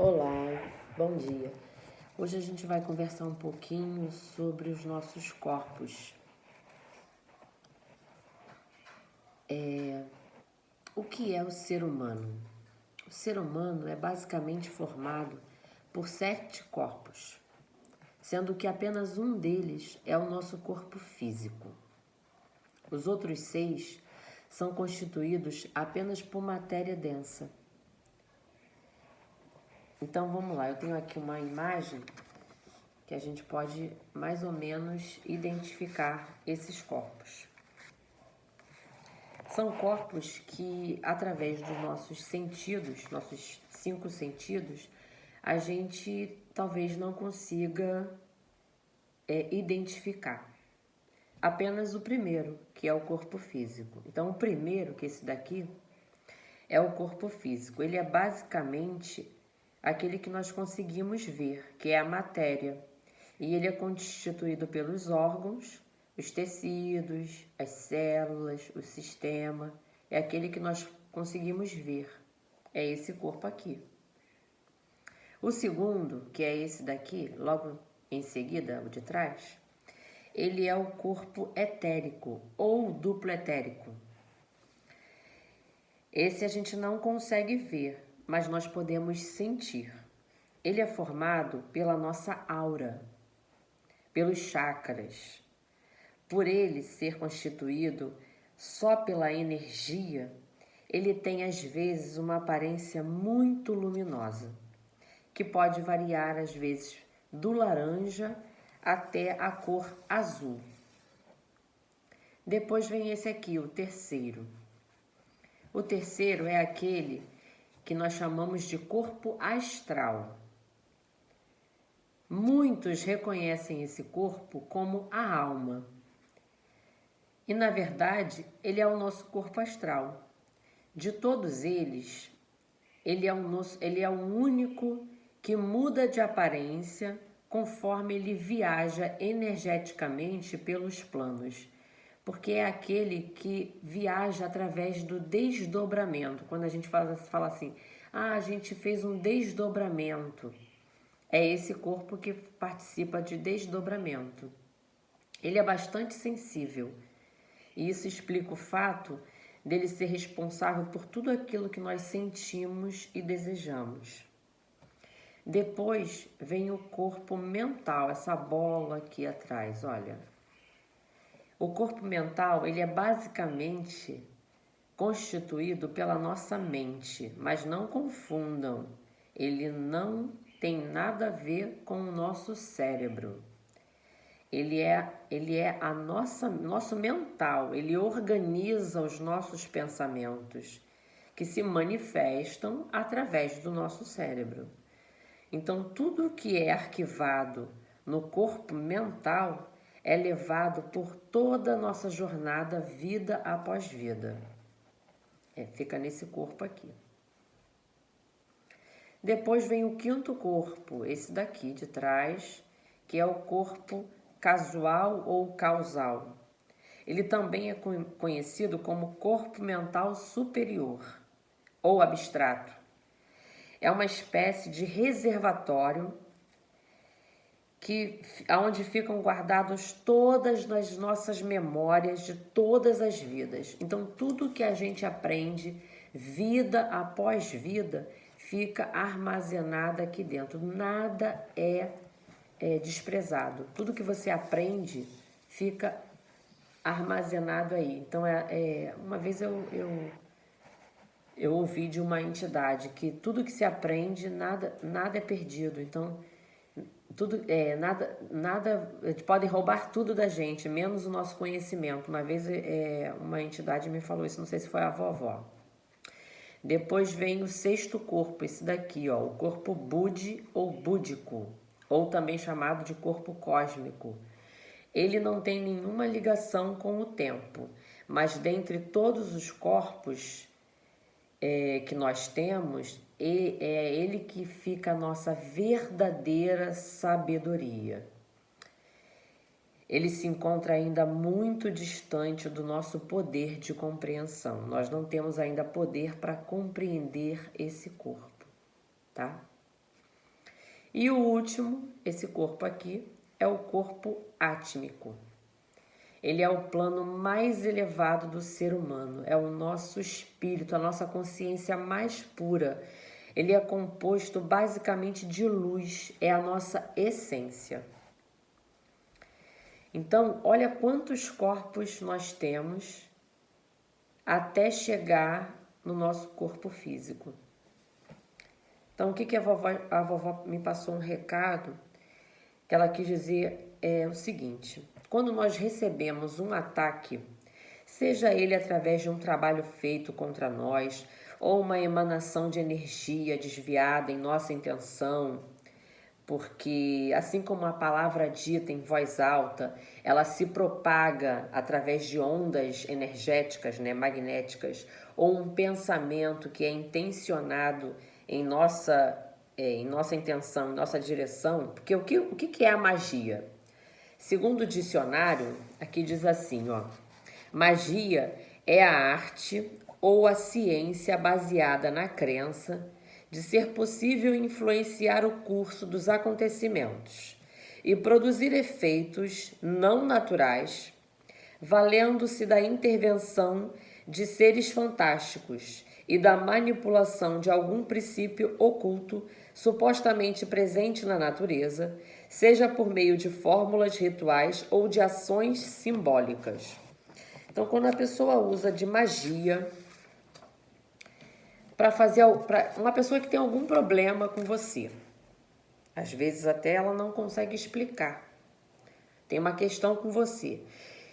Olá, bom dia. Hoje a gente vai conversar um pouquinho sobre os nossos corpos. O que é o ser humano? O ser humano é basicamente formado por 7 corpos, sendo que apenas um deles é o nosso corpo físico. Os outros 6 são constituídos apenas por matéria densa. Então vamos lá, eu tenho aqui uma imagem que a gente pode mais ou menos identificar esses corpos. São corpos que, através dos nossos sentidos, nossos 5 sentidos, a gente talvez não consiga identificar. Apenas o primeiro, que é o corpo físico. Então, o primeiro, que é esse daqui, é o corpo físico. Ele é basicamente aquele que nós conseguimos ver, que é a matéria. E ele é constituído pelos órgãos, os tecidos, as células, o sistema. É aquele que nós conseguimos ver. É esse corpo aqui. O segundo, que é esse daqui, logo em seguida, o de trás, ele é o corpo etérico ou duplo etérico. Esse a gente não consegue ver, mas nós podemos sentir. Ele é formado pela nossa aura, pelos chakras. Por ele ser constituído só pela energia, ele tem às vezes uma aparência muito luminosa, que pode variar às vezes do laranja até a cor azul. Depois vem esse aqui, o terceiro. O terceiro é aquele que nós chamamos de corpo astral. Muitos reconhecem esse corpo como a alma. E, na verdade, ele é o nosso corpo astral. De todos eles, ele é o único que muda de aparência conforme ele viaja energeticamente pelos planos. Porque é aquele que viaja através do desdobramento. Quando a gente fala assim, a gente fez um desdobramento. É esse corpo que participa de desdobramento. Ele é bastante sensível. E isso explica o fato dele ser responsável por tudo aquilo que nós sentimos e desejamos. Depois vem o corpo mental, essa bola aqui atrás, olha. O corpo mental, ele é basicamente constituído pela nossa mente, mas não confundam, ele não tem nada a ver com o nosso cérebro. Ele é nosso mental, ele organiza os nossos pensamentos, que se manifestam através do nosso cérebro. Então, tudo que é arquivado no corpo mental é levado por toda a nossa jornada, vida após vida. Fica nesse corpo aqui. Depois vem o quinto corpo, esse daqui de trás, que é o corpo casual ou causal. Ele também é conhecido como corpo mental superior ou abstrato. É uma espécie de reservatório onde ficam guardadas todas as nossas memórias de todas as vidas. Então, tudo que a gente aprende, vida após vida, fica armazenado aqui dentro. Nada é desprezado. Tudo que você aprende fica armazenado aí. Então, uma vez eu ouvi de uma entidade que tudo que se aprende, nada é perdido. Então, nada podem roubar tudo da gente, menos o nosso conhecimento. Uma vez uma entidade me falou isso, não sei se foi a vovó. Depois vem o sexto corpo, esse daqui, ó, o corpo budi ou búdico, ou também chamado de corpo cósmico. Ele não tem nenhuma ligação com o tempo, mas dentre todos os corpos que nós temos, é ele que fica a nossa verdadeira sabedoria. Ele se encontra ainda muito distante do nosso poder de compreensão. Nós não temos ainda poder para compreender esse corpo, tá? E o último, esse corpo aqui, é o corpo átmico. Ele é o plano mais elevado do ser humano, é o nosso espírito, a nossa consciência mais pura. Ele é composto basicamente de luz, é a nossa essência. Então, olha quantos corpos nós temos até chegar no nosso corpo físico. Então, o que a vovó me passou um recado que ela quis dizer é o seguinte: quando nós recebemos um ataque, seja ele através de um trabalho feito contra nós ou uma emanação de energia desviada em nossa intenção, porque assim como a palavra dita em voz alta, ela se propaga através de ondas energéticas, magnéticas, ou um pensamento que é intencionado em nossa intenção, em nossa direção. Porque o que é a magia? Segundo o dicionário, aqui diz assim, magia é a arte ou a ciência baseada na crença de ser possível influenciar o curso dos acontecimentos e produzir efeitos não naturais, valendo-se da intervenção de seres fantásticos e da manipulação de algum princípio oculto supostamente presente na natureza, seja por meio de fórmulas rituais ou de ações simbólicas. Então, quando a pessoa usa de magia para uma pessoa que tem algum problema com você, às vezes até ela não consegue explicar, tem uma questão com você,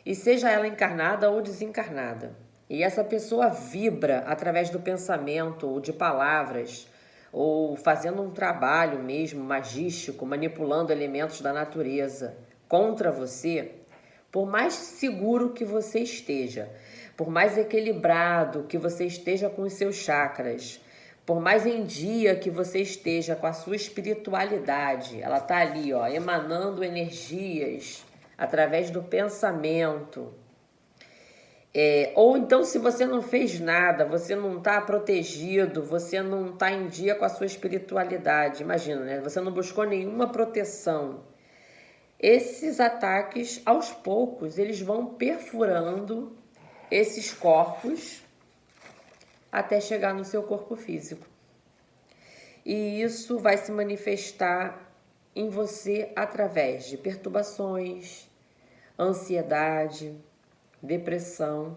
e seja ela encarnada ou desencarnada, e essa pessoa vibra através do pensamento ou de palavras, ou fazendo um trabalho mesmo magístico, manipulando elementos da natureza contra você, por mais seguro que você esteja, por mais equilibrado que você esteja com os seus chakras, por mais em dia que você esteja com a sua espiritualidade, ela está ali, emanando energias através do pensamento. Ou então, se você não fez nada, você não está protegido, você não está em dia com a sua espiritualidade, imagina, você não buscou nenhuma proteção. Esses ataques, aos poucos, eles vão perfurando esses corpos até chegar no seu corpo físico. E isso vai se manifestar em você através de perturbações, ansiedade, depressão,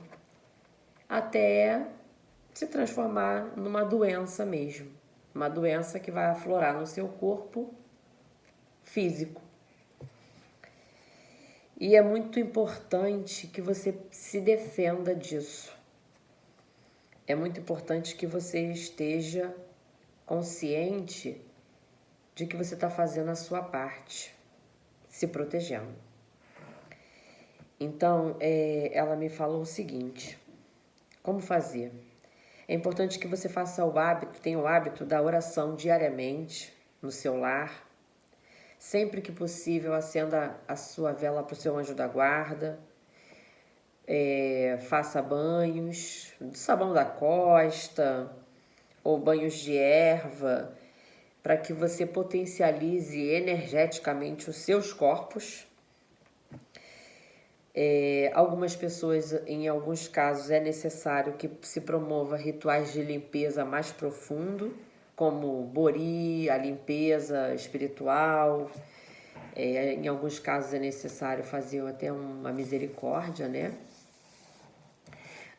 até se transformar numa doença mesmo. Uma doença que vai aflorar no seu corpo físico. E é muito importante que você se defenda disso. É muito importante que você esteja consciente de que você está fazendo a sua parte, se protegendo. Então, ela me falou o seguinte: como fazer? É importante que você tenha o hábito da oração diariamente no seu lar. Sempre que possível, acenda a sua vela para o seu anjo da guarda. Faça banhos de sabão da costa ou banhos de erva, para que você potencialize energeticamente os seus corpos. Algumas pessoas, em alguns casos, é necessário que se promova rituais de limpeza mais profundo, como bori, a limpeza espiritual. Em alguns casos é necessário fazer até uma misericórdia,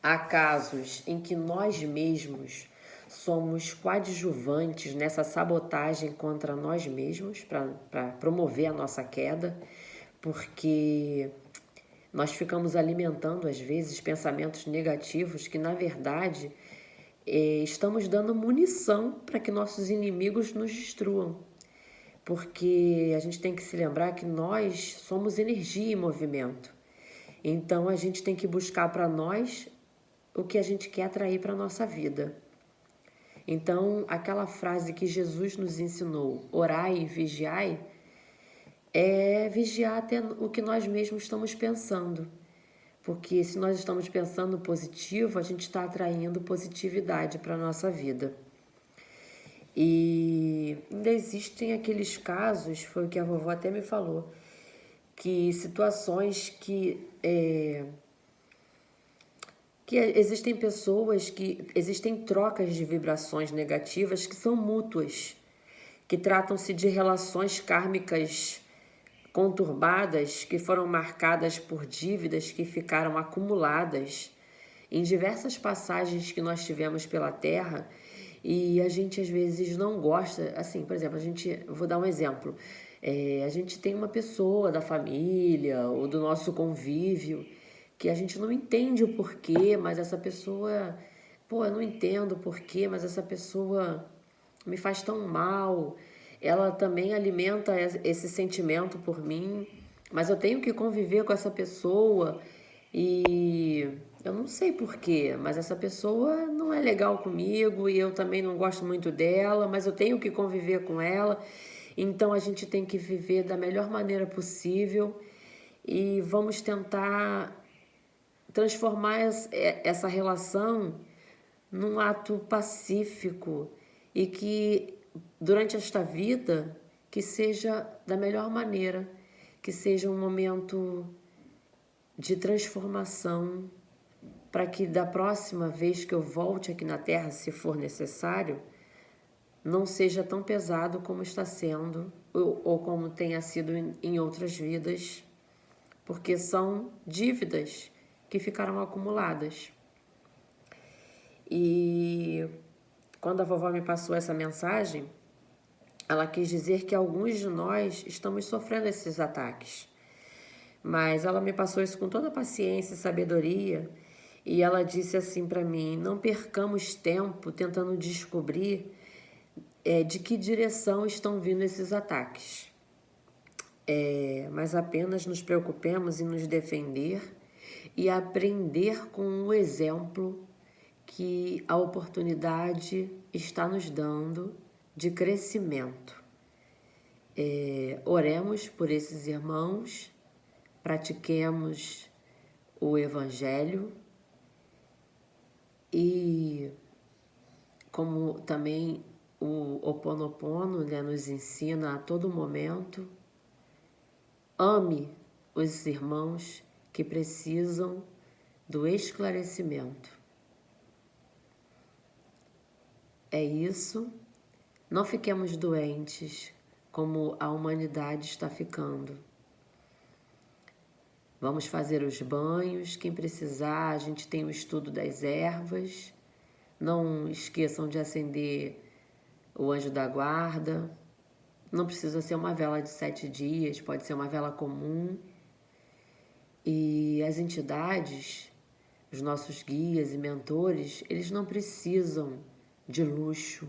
Há casos em que nós mesmos somos coadjuvantes nessa sabotagem contra nós mesmos para promover a nossa queda, porque nós ficamos alimentando, às vezes, pensamentos negativos que, na verdade, estamos dando munição para que nossos inimigos nos destruam. Porque a gente tem que se lembrar que nós somos energia em movimento. Então, a gente tem que buscar para nós o que a gente quer atrair para a nossa vida. Então, aquela frase que Jesus nos ensinou, orai e vigiai, é vigiar até o que nós mesmos estamos pensando. Porque se nós estamos pensando positivo, a gente está atraindo positividade para a nossa vida. E ainda existem aqueles casos, foi o que a vovó até me falou, que situações que existem pessoas que existem trocas de vibrações negativas que são mútuas, que tratam-se de relações kármicas conturbadas que foram marcadas por dívidas que ficaram acumuladas em diversas passagens que nós tivemos pela Terra. E a gente às vezes não gosta, assim, por exemplo, vou dar um exemplo, a gente tem uma pessoa da família ou do nosso convívio que a gente não entende o porquê, mas essa pessoa, eu não entendo o porquê, mas essa pessoa me faz tão mal, ela também alimenta esse sentimento por mim, mas eu tenho que conviver com essa pessoa e eu não sei porquê, mas essa pessoa não é legal comigo e eu também não gosto muito dela, mas eu tenho que conviver com ela. Então a gente tem que viver da melhor maneira possível e vamos tentar transformar essa relação num ato pacífico e que durante esta vida que seja da melhor maneira, que seja um momento de transformação para que da próxima vez que eu volte aqui na Terra, se for necessário, não seja tão pesado como está sendo ou como tenha sido em outras vidas, porque são dívidas que ficaram acumuladas. E quando a vovó me passou essa mensagem, ela quis dizer que alguns de nós estamos sofrendo esses ataques. Mas ela me passou isso com toda paciência e sabedoria, e ela disse assim para mim: não percamos tempo tentando descobrir de que direção estão vindo esses ataques. Mas apenas nos preocupemos em nos defender e aprender com o exemplo que a oportunidade está nos dando de crescimento. Oremos por esses irmãos, pratiquemos o Evangelho e, como também o Ho Oponopono, né, nos ensina a todo momento, ame os irmãos que precisam do esclarecimento. É isso. Não fiquemos doentes como a humanidade está ficando. Vamos fazer os banhos. Quem precisar, a gente tem o estudo das ervas. Não esqueçam de acender o anjo da guarda. Não precisa ser uma vela de 7 dias, pode ser uma vela comum. E as entidades, os nossos guias e mentores, eles não precisam de luxo.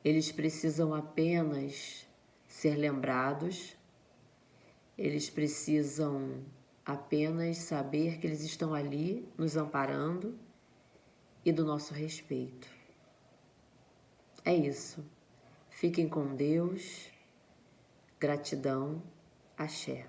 Eles precisam apenas ser lembrados. Eles precisam apenas saber que eles estão ali nos amparando e do nosso respeito. É isso. Fiquem com Deus. Gratidão. Axé.